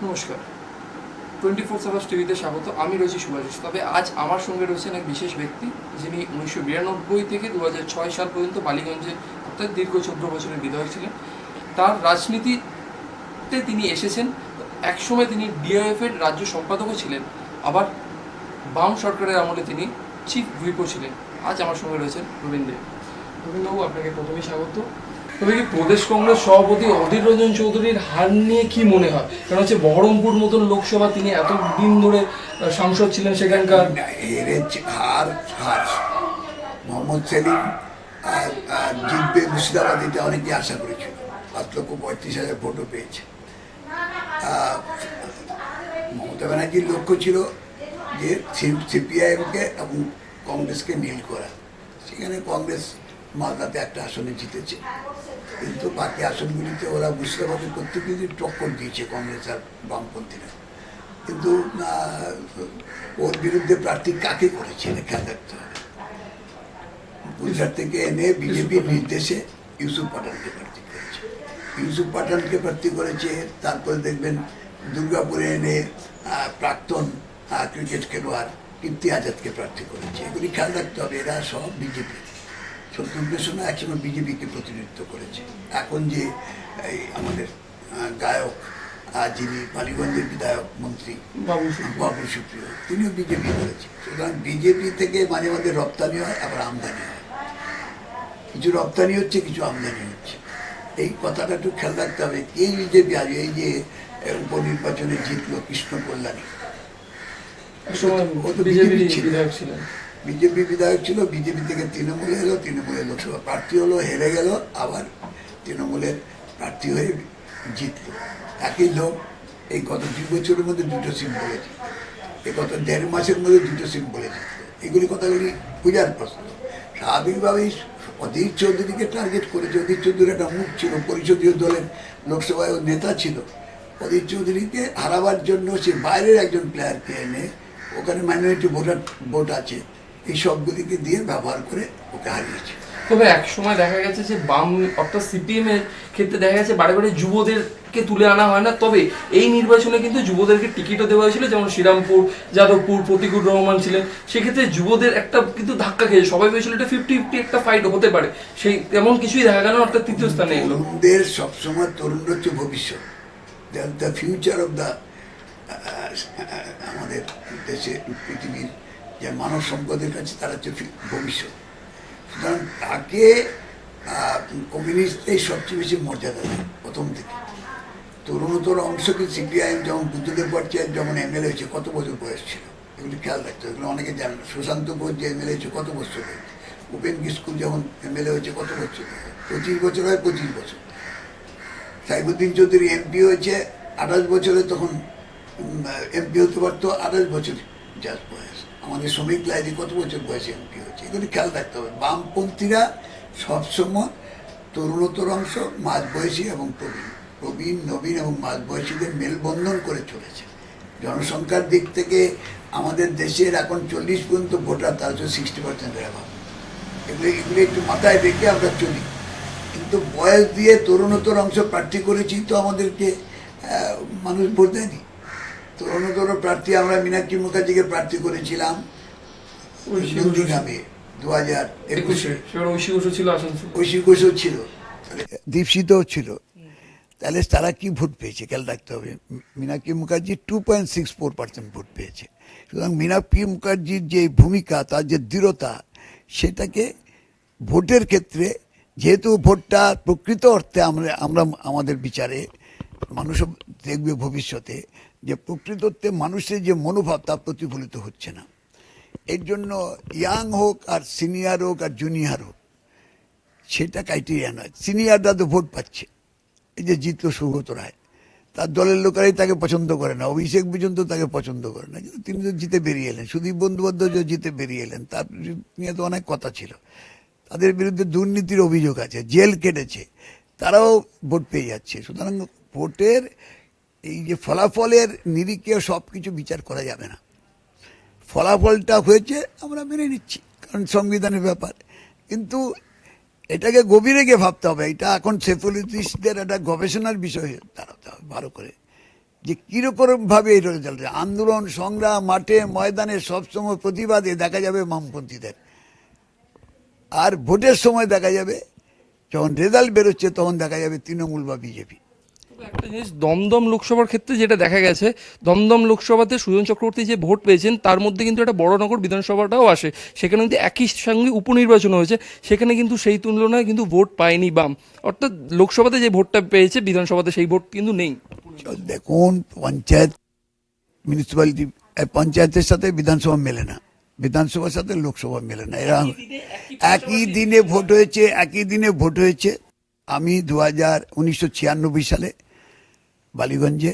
নমস্কার, 24/7 টিভিতে স্বাগত। আমি রয়েছি শুভাশিস। তবে আজ আমার সঙ্গে রয়েছেন এক বিশেষ ব্যক্তি, যিনি 1992 থেকে 2006 সাল পর্যন্ত বালিগঞ্জে অর্থাৎ দীর্ঘ 14 বছরের বিধায়ক ছিলেন। তার রাজনীতিতে তিনি এসেছেন, একসময় তিনি ডিআইএফ এর রাজ্য সম্পাদকও ছিলেন, আবার বাম সরকারের আমলে তিনি চিফ হুইপও ছিলেন। আজ আমার সঙ্গে রয়েছেন রবীন দেব। রবীন্দ্রবাবু, আপনাকে প্রথমেই স্বাগত। তবে কি প্রদেশ কংগ্রেস সভাপতি অধীর রঞ্জন চৌধুরীর হার নিয়ে কি মনে হয়? কারণ হচ্ছে বহরমপুর মতন লোকসভা তিনি এতদিন ধরে সাংসদ ছিলেন সেখানকার। হার হার মোহাম্মদ সেলিম জিতবে মুর্শিদাবাদ, এটা অনেকে আশা করেছিল। 5,35,000 ভোটও পেয়েছে। মমতা ব্যানার্জির লক্ষ্য ছিল যে সিপিআইএমকে এবং কংগ্রেসকে নীল করা। সেখানে কংগ্রেস মালদাতে একটা আসনে জিতেছে, কিন্তু বাকি আসনগুলিতে ওরা মুর্শিদাবাদের প্রত্যেকে টক্কর দিয়েছে কংগ্রেস আর বামপন্থীরা। কিন্তু ওর বিরুদ্ধে প্রার্থী কাকে করেছে খেয়াল রাখতে হবে। গুজরাট থেকে এনে বিজেপির নির্দেশে ইউসুফ পাঠানকে প্রার্থী করেছে। ইউসুফ পাঠানকে প্রার্থী করেছে, তারপরে দেখবেন দুর্গাপুরে এনে প্রাক্তন ক্রিকেট খেলোয়াড় কীর্তি আজাদকে প্রার্থী করেছে। এগুলি খেয়াল রাখতে হবে, এরা সব বিজেপি। শত্রুঘ্নের সময় একসময় বিজেপিকে প্রতিনিধিত্ব করেছে। এখন যে আমাদের গায়ক যিনি বালিগঞ্জের বিধায়ক মন্ত্রী বাবুল সুপ্রিয়, তিনিও বিজেপি করেছে। সুতরাং বিজেপি থেকে মাঝে মাঝে রপ্তানি হয়, আবার আমদানি হয়। কিছু রপ্তানি হচ্ছে, কিছু আমদানি হচ্ছে। এই কথাটা একটু খেয়াল রাখতে হবে। কে বিজেপি আজ এই যে উপনির্বাচনে জিতলো কৃষ্ণ কল্যাণী, ও তো বিজেপি ছিলেন, বিজেপি বিধায়ক ছিল। বিজেপি থেকে তৃণমূলে এলো, তৃণমূলের লোকসভা প্রার্থী হলো, হেরে গেল, আবার তৃণমূলের প্রার্থী হয়ে জিতলো। একই লোক এই গত 2 বছরের মধ্যে 2টো সিট বলে জিতল, এই গত 1.5 মাসের মধ্যে 2টো সিট বলে জিতল। এগুলি কথাগুলি পূজার প্রশ্ন। স্বাভাবিকভাবেই অধীর চৌধুরীকে টার্গেট করেছে। অধীর চৌধুরী একটা মুখ ছিল, পরিষদীয় দলের লোকসভায় নেতা ছিল। অধীর চৌধুরীকে হারাবার জন্য সে বাইরের একজন প্লেয়ারকে এনে, ওখানে মাইনরিটি ভোট আছে, এই সবগুলিকে দিয়ে ব্যবহার করে ওকে হারিয়েছে। তবে এক সময় দেখা গেছে যে বাম অর্থাৎ সিপিএম এর ক্ষেত্রে দেখা গেছে বারে বারে যুবদেরকে তুলে আনা হয় না। তবে এই নির্বাচনে কিন্তু যুবদেরকে টিকিটও দেওয়া হয়েছিল, যেমন শ্রীরামপুর, যাদবপুর, প্রতিকুর রহমান ছিলেন। সেক্ষেত্রে যুবদের একটা কিন্তু ধাক্কা খেয়েছে। সবাই ভেবেছিল এটা 50-50 একটা ফাইট হতে পারে, সেই তেমন কিছুই দেখা গেল। অর্থাৎ তৃতীয় স্থানে এলো। তরুণদের সবসময় তরুণ হচ্ছে ভবিষ্যৎ, দ্য ফিউচার অফ দ্য আমাদের দেশে পৃথিবীর যে মানব সম্পদের কাছে তারা হচ্ছে ভবিষ্যৎ। সুতরাং তাকে কমিউনিস্টই সবচেয়ে বেশি মর্যাদা দেয় প্রথম থেকে। তরুণতর অংশকে সিপিআইএম যেমন বুদ্ধদেব ভট্টাচার্য যেমন এমএলএ হয়েছে, কত বছর বয়স ছিল, এগুলি খেয়াল রাখতে হবে। এগুলো অনেকে জানে না। সুশান্ত ঘোষ যে এমএলএ হয়েছে কত বছর হয়েছে, উপেন কিস্কুল যেমন এমএলএ হয়েছে কত বছর, 25 বছর হয়, 25 বছর। সাইবুদ্দিন চৌধুরী এমপি হয়েছে 28 বছরে, তখন এমপি হতে পারতো 28 বছর জাস্ট বয়স। আমাদের শ্রমিক লাইদি কত বছর বয়সে এমপি হয়েছে, এগুলি খেয়াল রাখতে হবে। বামপন্থীরা সবসময় তরুণোত্তর অংশ, মাঝবয়সী এবং প্রবীণ নবীন এবং মাঝবয়সীদের মেলবন্ধন করে চলেছে। জনসংখ্যার দিক থেকে আমাদের দেশের এখন 40 পর্যন্ত ভোটার, তার হচ্ছে 60%-এর অভাব। এগুলি একটু মাথায় রেখে আমরা চলি। কিন্তু বয়স দিয়ে তরুণোত্তর অংশ প্রার্থী করেছি তো আমাদেরকে মানুষ ভোট দেয়নি। তরুণোত্তর প্রার্থী আমরা মীনাক্ষী মুখার্জিকে প্রার্থী করেছিলাম নন্দীগ্রামে 2021-এ। ঐশী ঘোষও ছিল, দীপশিতও ছিল। তাহলে তারা কি ভোট পেয়েছে খেয়াল রাখতে হবে। মীনাক্ষী মুখার্জি 2.64% ভোট পেয়েছে। সুতরাং মীনাক্ষী মুখার্জির যে ভূমিকা, তার যে দৃঢ়তা, সেটাকে ভোটের ক্ষেত্রে, যেহেতু ভোটটা প্রকৃত অর্থে আমরা আমাদের বিচারে মানুষ দেখবে ভবিষ্যতে যে প্রকৃত অর্থে মানুষের যে মনোভাব তা প্রতিফলিত হচ্ছে না। এর জন্য ইয়াং হোক আর সিনিয়র হোক আর জুনিয়র হোক, সেটা ক্রাইটেরিয়া নয়। সিনিয়ররা তো ভোট পাচ্ছে। এই যে জিতল সৌগত রায়, তার দলের লোকেরাই তাকে পছন্দ করে না, অভিষেক পর্যন্ত তাকে পছন্দ করে না, কিন্তু তিনি তো জিতে বেরিয়ে এলেন। সুদীপ বন্দ্যোপাধ্যায় জিতে বেরিয়ে এলেন, তার নিয়ে তো অনেক কথা ছিল। তাদের বিরুদ্ধে দুর্নীতির অভিযোগ আছে, জেল কেটেছে, তারাও ভোট পেয়ে যাচ্ছে। সুতরাং ভোটের এই যে ফলাফলের নিরিখে সব কিছু বিচার করা যাবে না। ফলাফলটা হয়েছে আমরা মেনে নিচ্ছি, কারণ সংবিধানের ব্যাপার। কিন্তু এটাকে গভীরে গিয়ে ভাবতে হবে। এটা এখন সেকুলারিস্টদের একটা গবেষণার বিষয় দাঁড়াতে হবে ভালো করে, যে কিরকম ভাবে এই রেজাল্ট, আন্দোলন সংগ্রাম মাঠে ময়দানে সবসময় প্রতিবাদে দেখা যাবে বামপন্থীদের, আর ভোটের সময় দেখা যাবে যখন রেজাল্ট বেরোচ্ছে তখন দেখা যাবে তৃণমূল বা বিজেপি। একটা জিনিস দমদম লোকসভার ক্ষেত্রে যেটা দেখা গেছে, দমদম লোকসভাতে সুজন চক্রবর্তী যে ভোট পেয়েছেন তার মধ্যে কিন্তু একটা বড়নগর বিধানসভাটাও আসে, সেখানে কিন্তু একই সঙ্গে উপনির্বাচন হয়েছে, সেখানে কিন্তু সেই তুলনায় কিন্তু ভোট পায়নি বাম, অর্থাৎ লোকসভাতে যে ভোটটা পেয়েছে বিধানসভাতে সেই ভোট কিন্তু নেই। দেখুন, পঞ্চায়েত মিউনিসিপ্যালিটি পঞ্চায়েতের সাথে বিধানসভা মেলে না, বিধানসভার সাথে লোকসভা মেলে না। এরা একই দিনে ভোট হয়েছে, একই দিনে ভোট হয়েছে। আমি 1996 সালে বালিগঞ্জে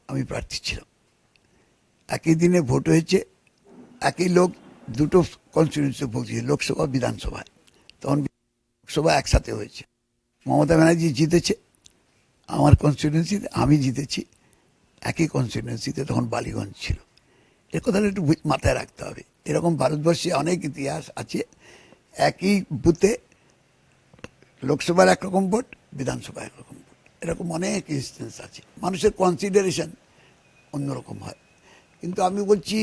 আমি প্রার্থী ছিলাম, একই দিনে ভোট হয়েছে, একই লোক দুটো কনস্টিটিউয়েন্সি ভোট দিয়েছে, লোকসভা বিধানসভায়। তখন লোকসভা একসাথে হয়েছে, মমতা ব্যানার্জি জিতেছে আমার কনস্টিটিউয়েন্সিতে, আমি জিতেছি একই কনস্টিটিউয়েন্সিতে, তখন বালিগঞ্জ ছিল। এ কথাটা একটু মাথায় রাখতে হবে। এরকম ভারতবর্ষে অনেক ইতিহাস আছে, একই বুথে লোকসভার একরকম ভোট, বিধানসভা একরকম ভোট, এরকম অনেক ইনস্টেন্স আছে। মানুষের কনসিডারেশন অন্যরকম হয়। কিন্তু আমি বলছি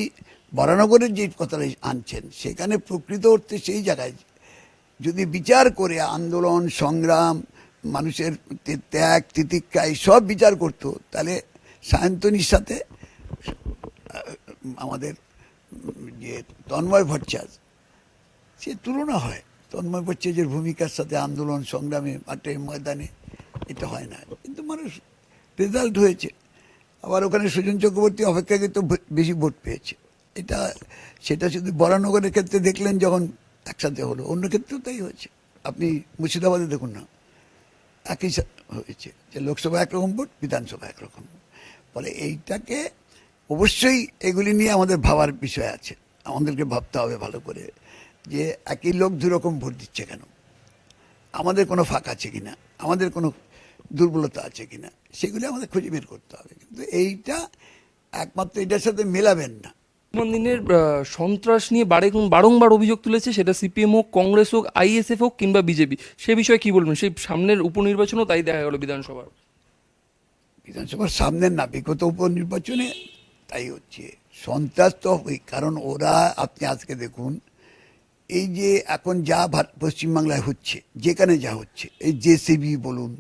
বরানগরের যে কথাটা আনছেন, সেখানে প্রকৃত অর্থে সেই জায়গায় যদি বিচার করে আন্দোলন সংগ্রাম মানুষের ত্যাগ তিতিক্ষা সব বিচার করতো, তাহলে সায়ন্তনীর সাথে আমাদের যে তন্ময় ভট্টাচার্য, সে তুলনা হয়। তন্ময় ভট্টাচার্যের ভূমিকার সাথে আন্দোলন সংগ্রামে মাঠে ময়দানে এটা হয় না। কিন্তু মানুষ রেজাল্ট হয়েছে। আবার ওখানে সুজন চক্রবর্তী অপেক্ষাকৃত বেশি ভোট পেয়েছে। এটা সেটা শুধু বরানগরের ক্ষেত্রে দেখলেন যখন একসাথে হলো, অন্য ক্ষেত্রেও তাই হয়েছে। আপনি মুর্শিদাবাদে দেখুন না, একই হয়েছে, যে লোকসভা একরকম ভোট, বিধানসভা একরকম। ফলে এইটাকে অবশ্যই এগুলি নিয়ে আমাদের ভাবার বিষয় আছে, আমাদেরকে ভাবতে হবে ভালো করে, যে একই লোক দুরকম ভোট দিচ্ছে কেন, আমাদের কোনো ফাঁক আছে কিনা, আমাদের কোনো দুর্বলতা আছে কিনা, সেগুলি আমাদের খুঁজে বের করতে হবে। কিন্তু এইটা একমাত্র এটার সাথে মেলাবেন না। দিনের সন্ত্রাস নিয়ে বারংবার অভিযোগ তুলেছে, সেটা সিপিএম হোক, কংগ্রেস হোক, আইএসএফ হোক কিংবা বিজেপি, সে বিষয়ে কি বলবেন? সেই সামনের উপনির্বাচনও তাই দেখা গেল বিধানসভার সামনের না, বিগত উপনির্বাচনে তাই হচ্ছে। সন্ত্রাস তো হবেই, কারণ ওরা, আপনি আজকে দেখুন এই যে এখন যা পশ্চিমবাংলায় হচ্ছে, যেখানে যা হচ্ছে, এই জেসিবি বলুন,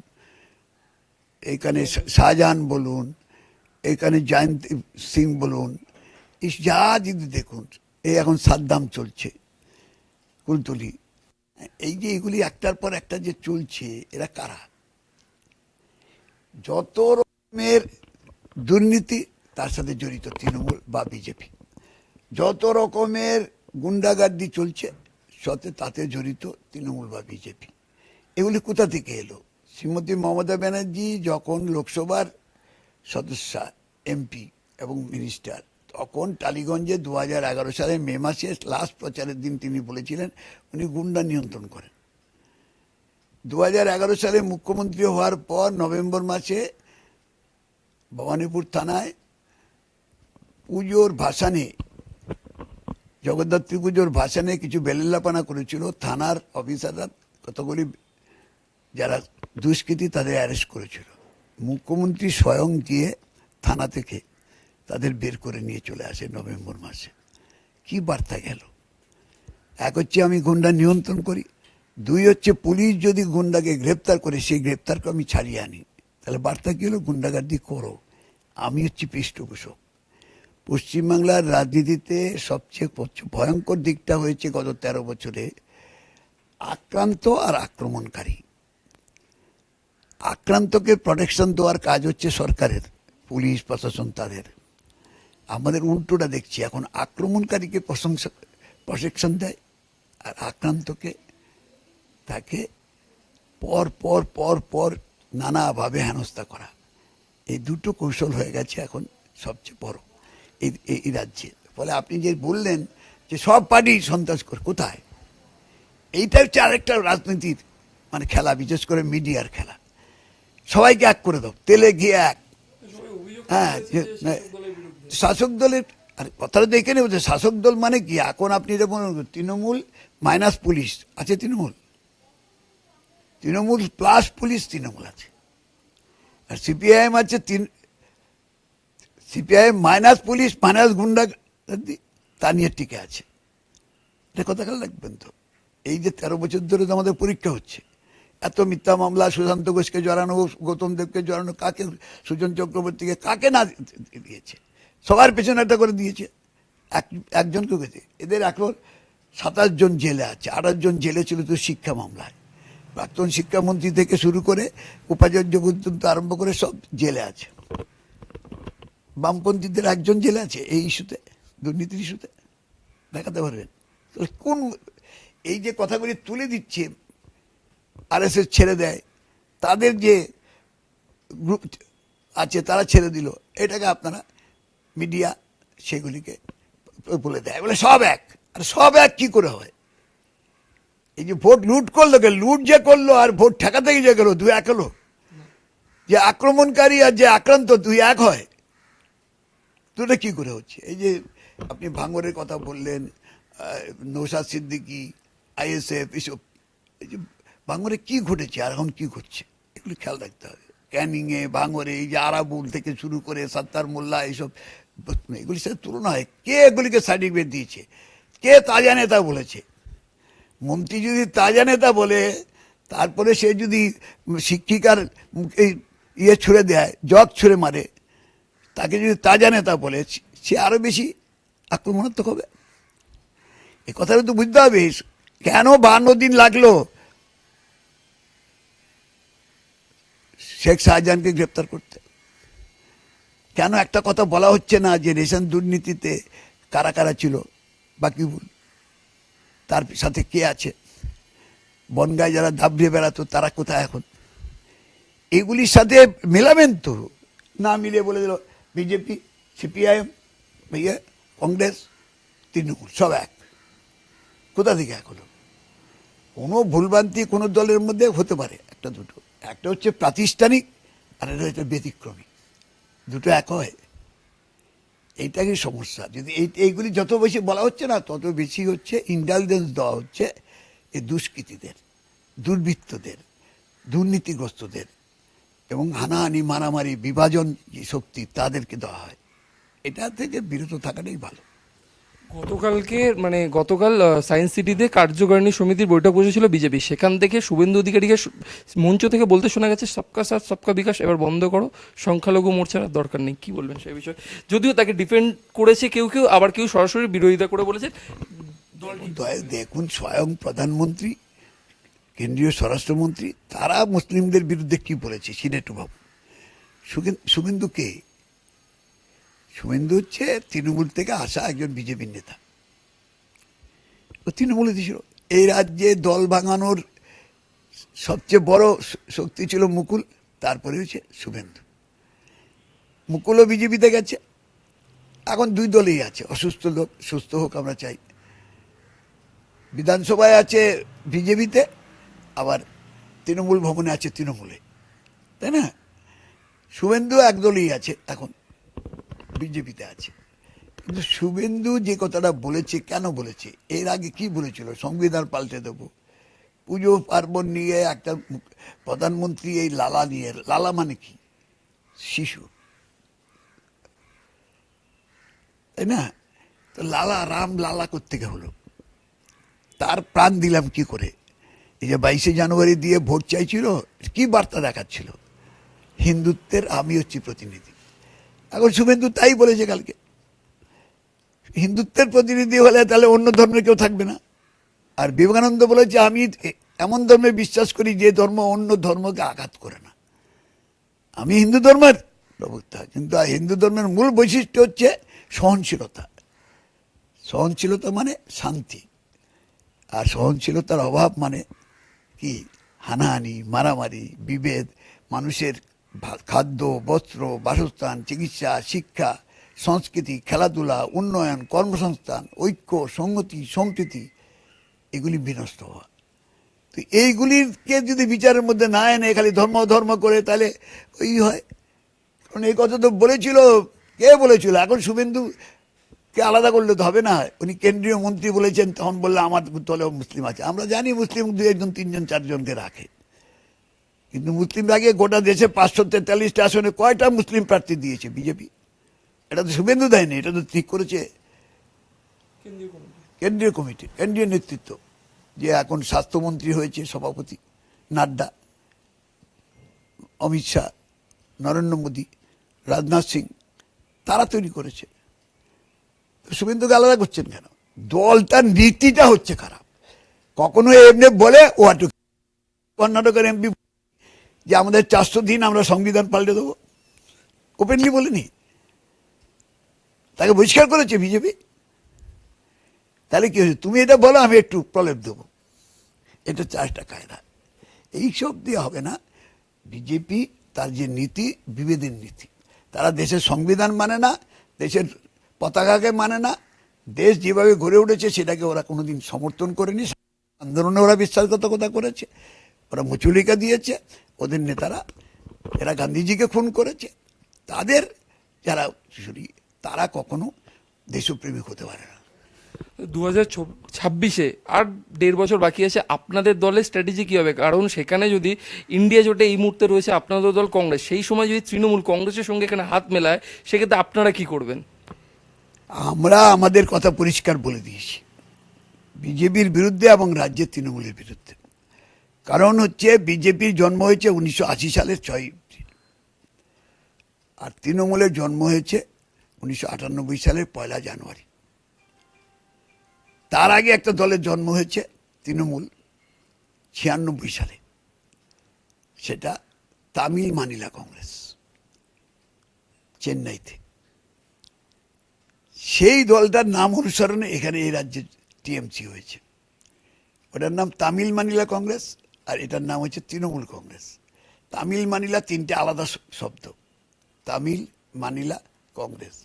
এখানে শাহজাহান বলুন, এখানে জয়ন্ত সিং বলুন, যা যদি দেখুন, এই এখন সাদ্দাম চলছে কুলতলি, এই যে এগুলি একটার পর একটা যে চলছে, এরা কারা? যত রকমের দুর্নীতি তার সাথে জড়িত তৃণমূল বা বিজেপি, যত রকমের গুন্ডাগার্দি চলছে সাথে তাতে জড়িত তৃণমূল বা বিজেপি। এগুলি কোথা থেকে এলো? শ্রীমতী মমতা ব্যানার্জি যখন লোকসভার সদস্যা, এমপি এবং মিনিস্টার, তখন টালিগঞ্জে 2011 সালে মে মাসে লাস্ট প্রচারের দিন তিনি বলেছিলেন উনি গুন্ডা নিয়ন্ত্রণ করেন। 2011 সালে মুখ্যমন্ত্রী হওয়ার পর নভেম্বর মাসে ভবানীপুর থানায় পুজোর ভাসানে, জগদ্ধাত্রী পুজোর ভাসানে কিছু বেলেল্লাপানা করেছিল। থানার অফিসাররা কতগুলি যারা দুষ্কৃতী তাদের অ্যারেস্ট করেছিল। মুখ্যমন্ত্রী স্বয়ং গিয়ে থানা থেকে তাদের বের করে নিয়ে চলে আসে নভেম্বর মাসে। কি বার্তা গেল? এক হচ্ছে আমি গুন্ডা নিয়ন্ত্রণ করি, দুই হচ্ছে পুলিশ যদি গুন্ডাকে গ্রেপ্তার করে সেই গ্রেপ্তারকে আমি ছাড়িয়ে আনি। তাহলে বার্তা কি হলো? গুন্ডাগার্দি করো, আমি হচ্ছি পৃষ্ঠপোষক। পশ্চিমবাংলার রাজনীতিতে সবচেয়ে ভয়ঙ্কর দিকটা হয়েছে গত 13 বছরে আক্রান্ত আর আক্রমণকারী। আক্রান্তকে প্রোটেকশন দেওয়ার কাজ হচ্ছে সরকারের, পুলিশ প্রশাসন তাদের। আমাদের উল্টোটা দেখছি, এখন আক্রমণকারীকে প্রটেকশন দেয় আর আক্রান্তকে তাকে পর পর পর পর নানাভাবে হেনস্থা করা। এই দুটো কৌশল হয়ে গেছে এখন সবচেয়ে বড় এই রাজ্যে। ফলে আপনি যে বললেন যে সব পার্টি সন্ত্রাস করে, কোথায়? এইটা হচ্ছে আরেকটা রাজনীতির মানে খেলা, বিশেষ করে মিডিয়ার খেলা। সবাইকে এক করে দাও, তেলে গিয়ে এক। হ্যাঁ, শাসক দলের আর কথাটা দেখে নেব যে শাসক দল মানে কি। এখন আপনি দেখুন তৃণমূল মাইনাস পুলিশ আছে, তৃণমূল প্লাস পুলিশ তৃণমূল আছে, আর সিপিআইএম আছে সিপিআইএম মাইনাস পুলিশ মাইনাস গুন্ডা তা নিয়ে টিকে আছে। এটা কথা খেয়াল রাখবেন তো। এই যে 13 বছর ধরে তো আমাদের পরীক্ষা হচ্ছে, এত মিথ্যা মামলা, সুশান্ত ঘোষকে জড়ানো, গৌতম দেবকে জড়ানো, কাকে, সুজন চক্রবর্তীকে কাকে না দিয়েছে, সবার পেছনে একটা করে দিয়েছে, একজনকে গেছে। এদের এখন 27 জন জেলে আছে, 28 জন জেলে ছিল তো শিক্ষা মামলায়। প্রাক্তন শিক্ষামন্ত্রী থেকে শুরু করে উপাচার্য পর্যন্ত আরম্ভ করে সব জেলে আছে। বামপন্থীদের একজন জেলে আছে এই ইস্যুতে, দুর্নীতির ইস্যুতে, দেখাতে পারবেন? কোন এই যে কথাগুলি তুলে দিচ্ছে আরএসএস ছেড়ে দেয়, তাদের যে গ্রুপ আছে তারা ছেড়ে দিল, এটাকে আপনারা মিডিয়া সেগুলিকে বলে দেয়, বলে সব এক। আর সব এক কি করে হয়? এই যে ভোট লুট করলো, লুট যে করলো আর ভোট ঠেকাতে গিয়ে যে গেল, দুই এক হলো? যে আক্রমণকারী আর যে আক্রান্ত দুই এক হয়? দুটো কি করে হচ্ছে? এই যে আপনি ভাঙরের কথা বললেন, নৌশাদ সিদ্দিকী, আইএসএফ, এসব, এই যে ভাঙরে কি ঘটেছে আর এখন কি ঘটছে, এগুলি খেয়াল রাখতে হবে। ক্যানিংয়ে, ভাঙরে, এই যে আরাবুল থেকে শুরু করে সত্তার মোল্লা, এইসব এগুলির সাথে তুলনা হয়। কে এগুলিকে সার্টিফিকেট দিয়েছে? কে তাজা নেতা বলেছে? মন্ত্রী যদি তাজা নেতা বলে, তারপরে সে যদি শিক্ষিকার ইয়ে ছুঁড়ে দেয়, জগ ছুঁড়ে মারে, তাকে যদি তাজা নেতা বলে, সে আরো বেশি আক্রমণাত্মক হবে। এ কথাটা তো বুঝতে হবে। কেন 52 দিন লাগলো শেখ শাহজাহানকে গ্রেপ্তার করতে? কেন একটা কথা বলা হচ্ছে না যে রেশন দুর্নীতিতে কারা কারা ছিল, বাকিবুল, তার সাথে কে আছে, বনগায় যারা দাবড়িয়ে বেড়াতো তারা কোথায় এখন? এগুলির সাথে মেলাবেন তো না, মিলে বলে দিল বিজেপি, সিপিআইএম, কংগ্রেস, তৃণমূল সব এক। কোথা থেকে এক হলো? কোনো ভুলভ্রান্তি কোনো দলের মধ্যে হতে পারে, একটা দুটো, একটা হচ্ছে প্রাতিষ্ঠানিক আর একটা হচ্ছে ব্যতিক্রমী, দুটো এক হয়? এইটাই সমস্যা। যদি এইগুলি যত বেশি বলা হচ্ছে না, তত বেশি হচ্ছে ইন্টেলিজেন্স দেওয়া হচ্ছে এই দুষ্কৃতীদের, দুর্বৃত্তদের, দুর্নীতিগ্রস্তদের এবং হানাহানি, মারামারি, বিভাজন যে শক্তি, তাদেরকে দেওয়া হয়। এটা থেকে বিরত থাকাটাই ভালো। গতকাল সায়েন্স সিটিতে কার্যকারিণী সমিতির বৈঠক বসেছিল বিজেপি। সেখান থেকে শুভেন্দু অধিকারীকে মঞ্চ থেকে বলতে শোনা গেছে, সবকা সাথ সবকা বিকাশ এবার বন্ধ করো, সংখ্যালঘু মোর্চার আর দরকার নেই। কি বলবেন সেই বিষয়ে? যদিও তাকে ডিফেন্ড করেছে কেউ কেউ, আবার কেউ সরাসরি বিরোধিতা করে বলেছে। দেখুন, স্বয়ং প্রধানমন্ত্রী, কেন্দ্রীয় স্বরাষ্ট্রমন্ত্রী, তারা মুসলিমদের বিরুদ্ধে কি বলেছে সেটা একটু ভাবুন। শুভেন্দু কে? শুভেন্দু হচ্ছে তৃণমূল থেকে আসা একজন বিজেপির নেতা। ও তৃণমূলে ছিল। এই রাজ্যে দল ভাঙানোর সবচেয়ে বড় শক্তি ছিল মুকুল, তারপরে হচ্ছে শুভেন্দু। মুকুলও বিজেপিতে গেছে, এখন দুই দলেই আছে। অসুস্থ লোক সুস্থ হোক আমরা চাই। বিধানসভায় আছে বিজেপিতে, আবার তৃণমূল ভবনে আছে তৃণমূলে, তাই না? শুভেন্দু একদলই আছে, এখন বিজেপিতে আছে। কিন্তু শুভেন্দু যে কথাটা বলেছে, কেন বলেছে? এর আগে কি বলেছিল? সংবিধান পাল্টে দেব, পুজো পার্বণ নিয়ে একটা প্রধানমন্ত্রী, এই লালা নিয়ে। লালা মানে কি? শিশু, তাই না? তো লালা, রাম লালা কোত্থেকে হলো? তার প্রাণ দিলাম কি করে? এই যে 22শে জানুয়ারি দিয়ে ভোট চাইছিল, কি বার্তা দেখাচ্ছিল? হিন্দুত্বের আমি হচ্ছি প্রতিনিধি। এখন শুভেন্দু তাই বলেছে কালকে, হিন্দুত্বের প্রতিনিধি হলে তাহলে অন্য ধর্মের কেউ থাকবে না। আর বিবেকানন্দ বলেছে, আমি এমন ধর্মে বিশ্বাস করি যে ধর্ম অন্য ধর্মকে আঘাত করে না। আমি হিন্দু ধর্মের প্রবক্তা, কিন্তু হিন্দু ধর্মের মূল বৈশিষ্ট্য হচ্ছে সহনশীলতা। সহনশীলতা মানে শান্তি, আর সহনশীলতার অভাব মানে কি? হানাহানি, মারামারি, বিভেদ, মানুষের খাদ্য, বস্ত্র, বাসস্থান, চিকিৎসা, শিক্ষা, সংস্কৃতি, খেলাধুলা, উন্নয়ন, কর্মসংস্থান, ঐক্য, সংহতি, সম্প্রীতি, এগুলি বিনষ্ট হওয়া। তো এইগুলিকে যদি বিচারের মধ্যে না এনে খালি ধর্ম ধর্ম করে, তাহলে ওই হয়। কারণ এই কথা তো বলেছিল, কে বলেছিল? এখন শুভেন্দুকে আলাদা করলে তো হবে না। উনি কেন্দ্রীয় মন্ত্রী বলেছেন, তখন বললে আমার দলেও মুসলিম আছে। আমরা জানি মুসলিম 2-1 3 4জনকে রাখে, কিন্তু মুসলিম আগে গোটা দেশে 543টা আসনে কয়টা মুসলিম প্রার্থী দিয়েছে বিজেপি? এটা তো শুভেন্দু দেয়নি, এটা তো ঠিক করেছে কেন্দ্রীয় কমিটি, কেন্দ্রীয় নেতৃত্ব, যে এখন স্বাস্থ্যমন্ত্রী হয়েছে সভাপতি নাড্ডা, অমিত শাহ, নরেন্দ্র মোদী, রাজনাথ সিং, তারা তৈরি করেছে। শুভেন্দুকে আলাদা করছেন কেন? দলটার নীতিটা হচ্ছে খারাপ। কখনো এমনি বলে ও একটু কর্ণাটকের এমপি যে আমাদের 400 দিন আমরা সংবিধান পাল্টে দেবো, ওপেনলি বলেনি, তাকে বহিষ্কার করেছে বিজেপি। তাহলে কি হয়েছে? তুমি এটা বলো, আমি একটু প্রলেপ দেবো, এটা চারটা কায়দা। এইসব দিয়ে হবে না। বিজেপি তার যে নীতি, বিভেদের নীতি, তারা দেশের সংবিধান মানে না, দেশের পতাকাকে মানে না, দেশ যেভাবে গড়ে উঠেছে সেটাকে ওরা কোনোদিন সমর্থন করেনি। আন্দোলনে ওরা বিশ্বাসঘাতকতা করেছে, ওরা মুচুলিকা দিয়েছে, ওদের নেতারা, এরা গান্ধীজিকে খুন করেছে। তাদের যারা তারা কখনো দেশপ্রেমিক হতে পারে না। 2026-এ আর 1.5 বছর বাকি আছে, আপনাদের দলের স্ট্র্যাটেজি কী হবে? কারণ সেখানে যদি ইন্ডিয়া জোটে এই মুহূর্তে রয়েছে আপনাদের দল কংগ্রেস, সেই সময় যদি তৃণমূল কংগ্রেসের সঙ্গে এখানে হাত মেলায়, সেক্ষেত্রে আপনারা কি করবেন? আমরা আমাদের কথা পরিষ্কার বলে দিয়েছি, বিজেপির বিরুদ্ধে এবং রাজ্যের তৃণমূলের বিরুদ্ধে। কারণ হচ্ছে বিজেপির জন্ম হয়েছে 1980 সালের 6 এপ্রিল, আর তৃণমূলের জন্ম হয়েছে 1998 সালের 1 জানুয়ারি। তার আগে একটা দলের জন্ম হয়েছে তৃণমূল 96 সালে, সেটা তামিল মানিলা কংগ্রেস, চেন্নাইতে। সেই দলটার নাম অনুসরণে এখানে এই রাজ্যে টিএমসি হয়েছে। ওটার নাম তামিল মানিলা কংগ্রেস, আর এটার নাম হচ্ছে তৃণমূল কংগ্রেস। তামিল মানিলা 3টে আলাদা শব্দ, তামিল মানিলা কংগ্রেস।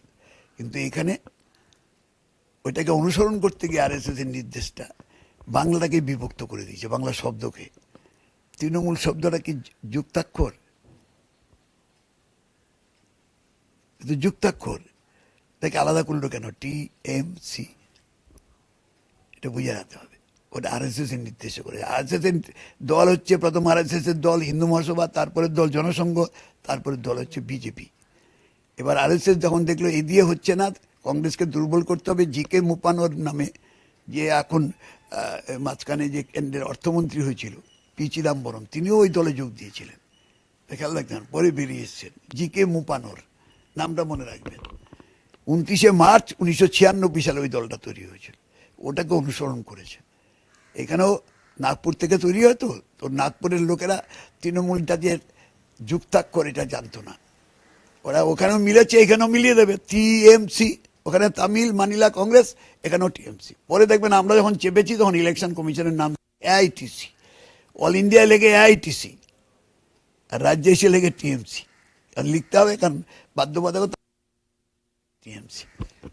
কিন্তু এখানে ওইটাকে অনুসরণ করতে গিয়ে আরএসএস এর নির্দেশটা বাংলাটাকে বিভক্ত করে দিয়েছে, বাংলা শব্দকে। তৃণমূল শব্দটা কি যুক্তাক্ষর? যুক্তাক্ষর, তাকে আলাদা করলো কেন? টিএমসি, এটা বুঝে রাখতে হবে। ওটা আরএসএস এর নির্দেশে করে। আরএসএস এর দল হচ্ছে, প্রথম আরএসএস এর দল হিন্দু মহাসভা, তারপরে দল জনসংঘ, তারপরে দল হচ্ছে বিজেপি। এবার আরএসএস যখন দেখলো এ দিয়ে হচ্ছে না, কংগ্রেসকে দুর্বল করতে হবে, জিকে মুপানোর নামে, যে এখন মাঝখানে যে কেন্দ্রের অর্থমন্ত্রী হয়েছিল পি চিদাম্বরম, তিনিও ওই দলে যোগ দিয়েছিলেন, খেয়াল রাখবেন, পরে বেরিয়ে এসছেন। জিকে মুপানোর নামটা মনে রাখবেন। 29শে মার্চ 1996 সালে ওই দলটা তৈরি হয়েছিল, ওটাকে অনুসরণ করেছে। এখানেও নাগপুর থেকে তৈরি হতো, তো নাগপুরের লোকেরা তৃণমূলটা যে যুক্তাক্ষর এটা জানতো না, ওরা ওখানেও মিলেছে, এখানেও মিলিয়ে দেবে টিএমসি। ওখানে তামিল মানিলা কংগ্রেস, এখানেও টিএমসি। পরে দেখবেন আমরা যখন চেপেছি তখন ইলেকশন কমিশনের নাম এআইটিসি, অল ইন্ডিয়ায় লেগে এআইটিসি, আর রাজ্যে এসে লেগে টিএমসি। কারণ লিখতে হবে, কারণ বাধ্যবাধকতা টিএমসি।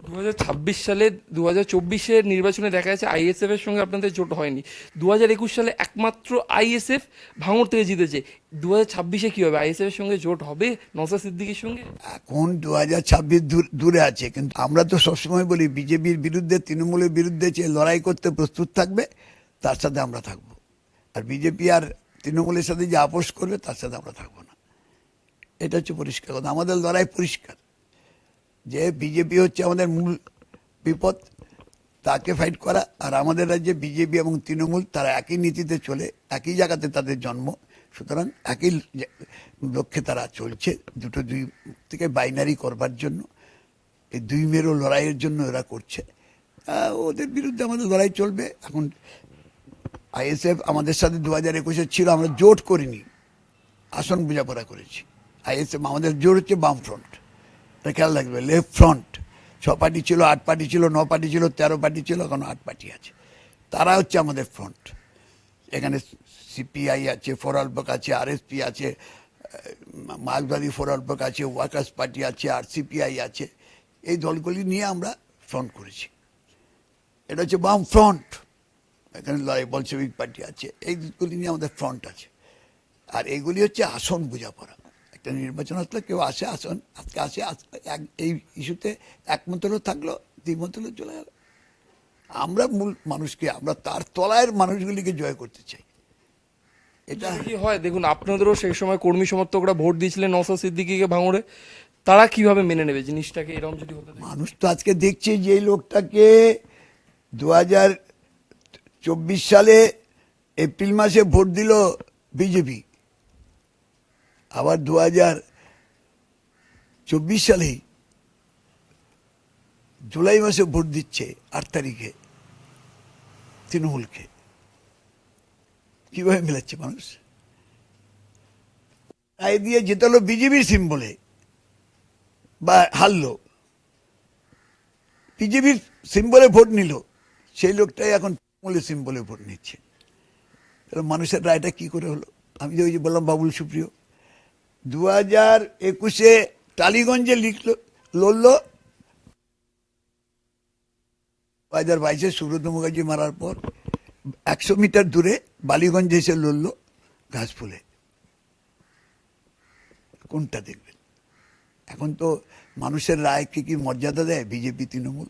2026 সালে 2024-এর নির্বাচনে দেখা যাচ্ছে আইএসএফ এর সঙ্গে আপনাদের জোট হয়নি। 2021 সালে একমাত্র আইএসএফ ভাঙড় থেকে জিতেছে। 2026-এ কি হবে? আইএসএফ এর সঙ্গে জোট হবে নওশাদ সিদ্দিকীর সঙ্গে? এখন 2026 দূরে আছে, কিন্তু আমরা তো সবসময় বলি বিজেপির বিরুদ্ধে, তৃণমূলের বিরুদ্ধে যে লড়াই করতে প্রস্তুত থাকবে তার সাথে আমরা থাকবো, আর বিজেপি আর তৃণমূলের সাথে যে আপোষ করবে তার সাথে আমরা থাকবো না। এটা হচ্ছে পরিষ্কার কথা। আমাদের লড়াই পরিষ্কার, যে বিজেপি হচ্ছে আমাদের মূল বিপদ, তাকে ফাইট করা। আর আমাদের রাজ্যে বিজেপি এবং তৃণমূল তারা একই নীতিতে চলে, একই জায়গাতে তাদের জন্ম, সুতরাং একই লক্ষ্যে তারা চলছে, দুই থেকে বাইনারি করবার জন্য, এই দুই মেরু লড়াইয়ের জন্য এরা করছে। ওদের বিরুদ্ধে আমাদের লড়াই চলবে। এখন আইএসএফ আমাদের সাথে 2021-এ ছিল, আমরা জোট করিনি, আসন বোঝাপড়া করেছি। আইএসএফ আমাদের জোট হচ্ছে বাম ফ্রন্ট, খেয়াল রাখবে। লেফট ফ্রন্ট 6 পার্টি ছিল, 8 পার্টি ছিল, 9 পার্টি ছিল, 13 পার্টি ছিল, এখন 8 পার্টি আছে। তারা হচ্ছে আমাদের ফ্রন্ট। এখানে সিপিআই আছে, ফরওয়ার্ড ব্লক আছে, আরএসপি আছে, মার্কসবাদী ফরওয়ার্ড ব্লক আছে, ওয়ার্কার্স পার্টি আছে, আর সিপিআই আছে। এই দলগুলি নিয়ে আমরা ফ্রন্ট করেছি। এটা হচ্ছে বাম ফ্রন্ট। এখানে বলশেভিক পার্টি আছে, এইগুলি নিয়ে আমাদের ফ্রন্ট আছে। আর এইগুলি হচ্ছে আসন বোঝাপড়া। একটা নির্বাচন আসলে কেউ আসে, আসন আজকে আসে, এই ইস্যুতে একমত হলেও থাকলো, দ্বিমত হলেও চলে গেল। আমরা মূল মানুষকে, আমরা তার তলায়ের মানুষগুলিকে জয় করতে চাই। এটা কি হয় দেখুন, আপনাদেরও সেই সময় কর্মী সমর্থকরা ভোট দিয়েছিলেন নওশাদ সিদ্দিকীকে ভাঙড়ে, তারা কিভাবে মেনে নেবে জিনিসটাকে এরকম যদি হতে থাকে? মানুষ তো আজকে দেখছে যে এই লোকটাকে 2024 সালে এপ্রিল মাসে ভোট দিল বিজেপি, আবার 2024 সালেই জুলাই মাসে ভোট দিচ্ছে 8 তারিখে তৃণমূলকে। কিভাবে মেলাচ্ছে মানুষ? রায় দিয়ে জেতালো বিজেপির সিম্বলে বা হারলো, বিজেপির সিম্বলে ভোট নিল, সেই লোকটাই এখন তৃণমূলের সিম্বলে ভোট নিচ্ছে। তাহলে মানুষের রায়টা কি করে হলো? আমি যে ওই যে বললাম বাবুল সুপ্রিয় 2021-এ টালিগঞ্জে লড়লো, 2022-এ সুব্রত মুখার্জি মারার পর 100 মিটার দূরে বালিগঞ্জে এসে লড়লো ঘাসফুলে। কোনটা দেখবেন? এখন তো মানুষের রায়কে কি মর্যাদা দেয় বিজেপি তৃণমূল?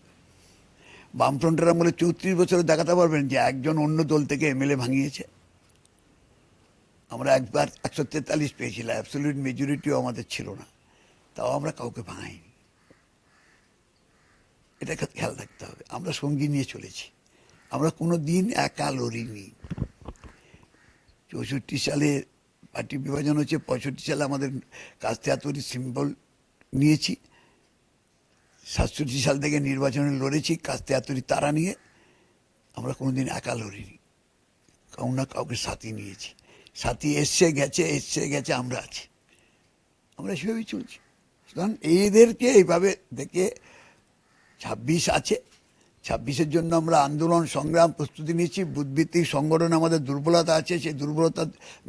বামফ্রন্টের আমলে 34 বছরে দেখাতে পারবেন যে একজন অন্য দল থেকে এমএলএ ভাঙিয়েছে? আমরা একবার 143 পেয়েছিলাম, অ্যাবসলিউট মেজরিটিও আমাদের ছিল না, তাও আমরা কাউকে ভাঙাইনি। এটা খেয়াল রাখতে হবে। আমরা সঙ্গী নিয়ে চলেছি, আমরা কোনো দিন একা লড়িনি। 64 সালে পার্টি বিভাজন হচ্ছে, 65 সালে আমাদের কাস্তে হাতুড়ি সিম্বল নিয়েছি, 67 সাল থেকে নির্বাচনে লড়েছি কাস্তে হাতুড়ি তারা নিয়ে। আমরা কোনোদিন একা লড়িনি, কাউ না কাউকে সাথী নিয়েছি। সাথী এসছে গেছে, আমরা আছি, আমরা সেভাবেই চলছি। সুতরাং এদেরকে এইভাবে দেখে 26 আছে, 26-এর জন্য আমরা আন্দোলন সংগ্রাম প্রস্তুতি নিয়েছি। বুথভিত্তিক সংগঠন আমাদের দুর্বলতা আছে, সেই দুর্বলতা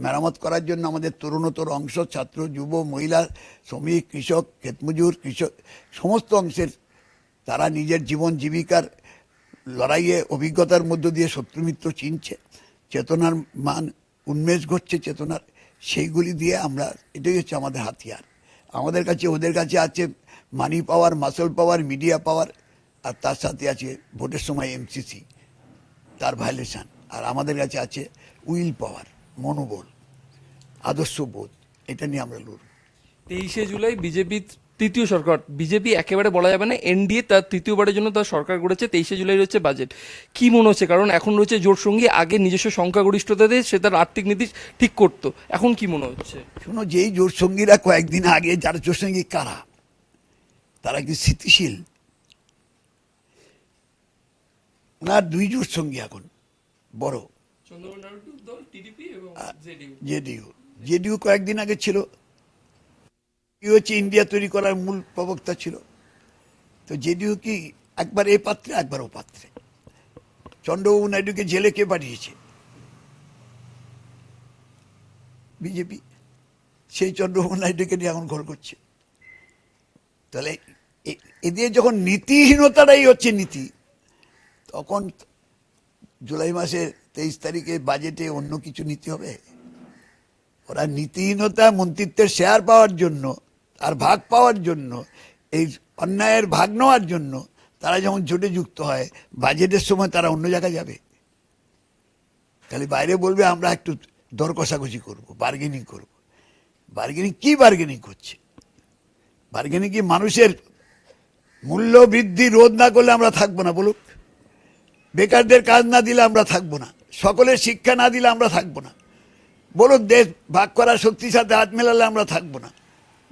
মেরামত করার জন্য আমাদের তরুণতর অংশ, ছাত্র, যুব, মহিলা, শ্রমিক, কৃষক, ক্ষেতমজুর, কৃষক, সমস্ত অংশের তারা নিজের জীবন জীবিকার লড়াইয়ে অভিজ্ঞতার মধ্য দিয়ে শত্রুমিত্র চিনছে, চেতনার মান উন্মেষ ঘটছে, চেতনার সেইগুলি দিয়ে আমরা, এটাই হচ্ছে আমাদের হাতিয়ার। আমাদের কাছে ওদের কাছে আছে মানি পাওয়ার, মাসল পাওয়ার, মিডিয়া পাওয়ার, আর তার সাথে আছে ভোটের সময় এমসিসি তার ভায়োলেশন, আর আমাদের কাছে আছে উইল পাওয়ার, মনোবল, আদর্শবোধ। এটা নিয়ে আমরা লড়ব। 23শে জুলাই বিজেপি তৃতীয় সরকার, বিজেপি একেবারে বলা যাবে না, এনডিএ তার তৃতীয়বারের জন্য তার সরকার গড়েছে। 23শে জুলাই রয়েছে বাজেট। কি মনে হচ্ছে? কারণ এখন রয়েছে জোট সঙ্গী, আগে নিজস্ব সংখ্যাগরিষ্ঠতা দিয়ে সে তার আর্থিক নীতি ঠিক করতো, এখন কি মনে হচ্ছে? শোনো, যেই জোট সঙ্গীরা কয়েকদিন আগে, যারা জোট সঙ্গী কারা? তারা কি স্থিতিশীল? ওনার 2 জোট সঙ্গী এখন বড়, জেডিইউ কয়েকদিন আগে ছিল, হচ্ছে ইন্ডিয়া তৈরি করার মূল প্রবক্তা ছিল। তো জেডিইউ কি একবার এ পাত্রে একবার ও পাত্রে? চন্দ্রবাবু নাইডুকে জেলে কে পাঠিয়েছে? বিজেপি। সেই চন্দ্রবাবু নাইডুকে নিয়ে এখন ঘর করছে। তাহলে এদের যখন নীতিহীনতাটাই হচ্ছে নীতি, তখন জুলাই মাসের 23 তারিখে বাজেটে অন্য কিছু নীতি হবে? ওরা নীতিহীনতা, মন্ত্রিত্বের শেয়ার পাওয়ার জন্য আর ভাগ পাওয়ার জন্য, এই অন্যায়ের ভাগ নেওয়ার জন্য তারা যখন জোটে যুক্ত হয়, বাজেটের সময় তারা অন্য জায়গায় যাবে। খালি বাইরে বলবে আমরা একটু দর কষাকষি করবো, বার্গেনিং করবো। বার্গেনিং কি বার্গেনিং করছে? বার্গেনিং কি মানুষের মূল্য বৃদ্ধি রোধ না করলে আমরা থাকবো না? বলুক। বেকারদের কাজ না দিলে আমরা থাকবো না, সকলের শিক্ষা না দিলে আমরা থাকবো না। বলুক, দেশ ভাগ করার শক্তির সাথে হাত মেলালে আমরা থাকবো না।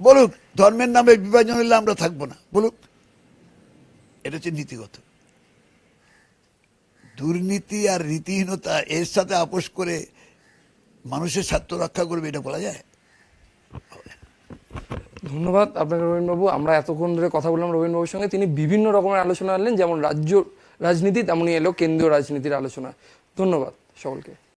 বলুক, ধর্মের নামে বিভাজন হলে আমরা থাকবো না। বলুক। এটা হচ্ছে নীতিগত। দুর্নীতি আর নীতিহীনতা এর সাথে আপোষ করে মানুষের স্বার্থ রক্ষা করবে, এটা বলা যায়? ধন্যবাদ আপনাকে রবীন্দ্রবাবু। আমরা এতক্ষণ ধরে কথা বললাম রবীন্দ্রবাবুর সঙ্গে। তিনি বিভিন্ন রকমের আলোচনা আনলেন, যেমন রাজ্য রাজনীতি, তেমনই এলো কেন্দ্রীয় রাজনীতির আলোচনা। ধন্যবাদ সকলকে।